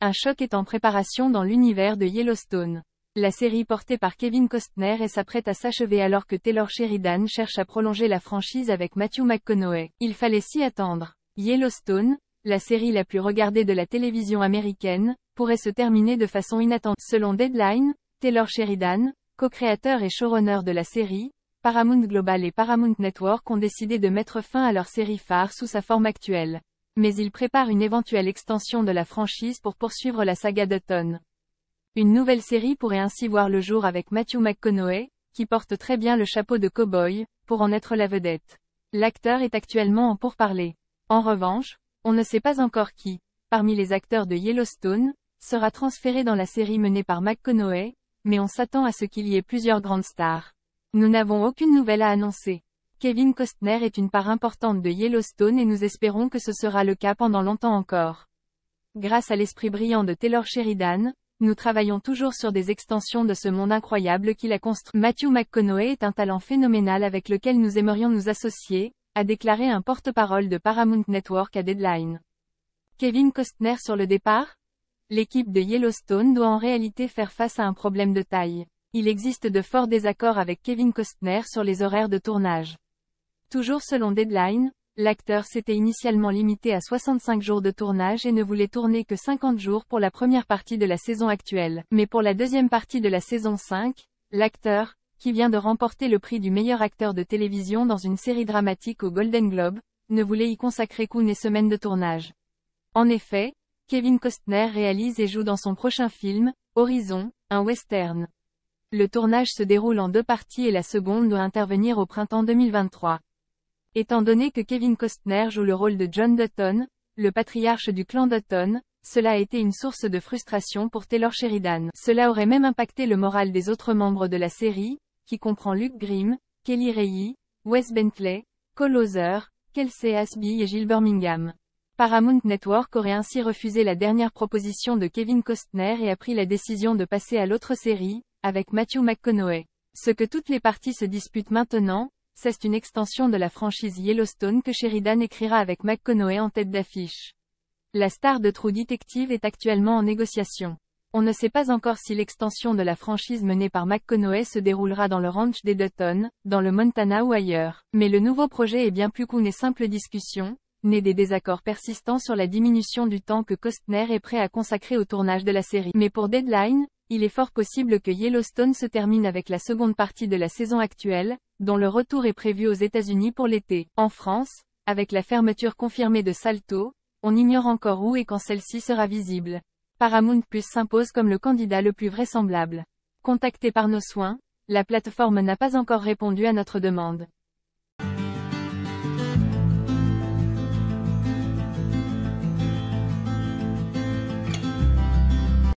Un choc est en préparation dans l'univers de Yellowstone. La série portée par Kevin Costner s'apprête à s'achever alors que Taylor Sheridan cherche à prolonger la franchise avec Matthew McConaughey. Il fallait s'y attendre. Yellowstone, la série la plus regardée de la télévision américaine, pourrait se terminer de façon inattendue. Selon Deadline, Taylor Sheridan, co-créateur et showrunner de la série, Paramount Global et Paramount Network ont décidé de mettre fin à leur série phare sous sa forme actuelle. Mais ils préparent une éventuelle extension de la franchise pour poursuivre la saga Dutton. Une nouvelle série pourrait ainsi voir le jour avec Matthew McConaughey, qui porte très bien le chapeau de cow-boy, pour en être la vedette. L'acteur est actuellement en pourparlers. En revanche, on ne sait pas encore qui, parmi les acteurs de Yellowstone, sera transféré dans la série menée par McConaughey, mais on s'attend à ce qu'il y ait plusieurs grandes stars. Nous n'avons aucune nouvelle à annoncer. Kevin Costner est une part importante de Yellowstone et nous espérons que ce sera le cas pendant longtemps encore. Grâce à l'esprit brillant de Taylor Sheridan, nous travaillons toujours sur des extensions de ce monde incroyable qu'il a construit. Matthew McConaughey est un talent phénoménal avec lequel nous aimerions nous associer, a déclaré un porte-parole de Paramount Network à Deadline. Kevin Costner sur le départ? L'équipe de Yellowstone doit en réalité faire face à un problème de taille. Il existe de forts désaccords avec Kevin Costner sur les horaires de tournage. Toujours selon Deadline, l'acteur s'était initialement limité à 65 jours de tournage et ne voulait tourner que 50 jours pour la première partie de la saison actuelle. Mais pour la deuxième partie de la saison 5, l'acteur, qui vient de remporter le prix du meilleur acteur de télévision dans une série dramatique au Golden Globe, ne voulait y consacrer qu'une semaine de tournage. En effet, Kevin Costner réalise et joue dans son prochain film, Horizon, un western. Le tournage se déroule en 2 parties et la seconde doit intervenir au printemps 2023. Étant donné que Kevin Costner joue le rôle de John Dutton, le patriarche du clan Dutton, cela a été une source de frustration pour Taylor Sheridan. Cela aurait même impacté le moral des autres membres de la série, qui comprend Luke Grimm, Kelly Reilly, Wes Bentley, Cole Hauser, Kelsey Asby et Jill Birmingham. Paramount Network aurait ainsi refusé la dernière proposition de Kevin Costner et a pris la décision de passer à l'autre série, avec Matthew McConaughey. Ce que toutes les parties se disputent maintenant, c'est une extension de la franchise Yellowstone que Sheridan écrira avec McConaughey en tête d'affiche. La star de True Detective est actuellement en négociation. On ne sait pas encore si l'extension de la franchise menée par McConaughey se déroulera dans le ranch des Dutton, dans le Montana ou ailleurs. Mais le nouveau projet est bien plus qu'une simple discussion, né des désaccords persistants sur la diminution du temps que Costner est prêt à consacrer au tournage de la série. Mais pour Deadline, il est fort possible que Yellowstone se termine avec la seconde partie de la saison actuelle, dont le retour est prévu aux États-Unis pour l'été. En France, avec la fermeture confirmée de Salto, on ignore encore où et quand celle-ci sera visible. Paramount+ s'impose comme le candidat le plus vraisemblable. Contacté par nos soins, la plateforme n'a pas encore répondu à notre demande.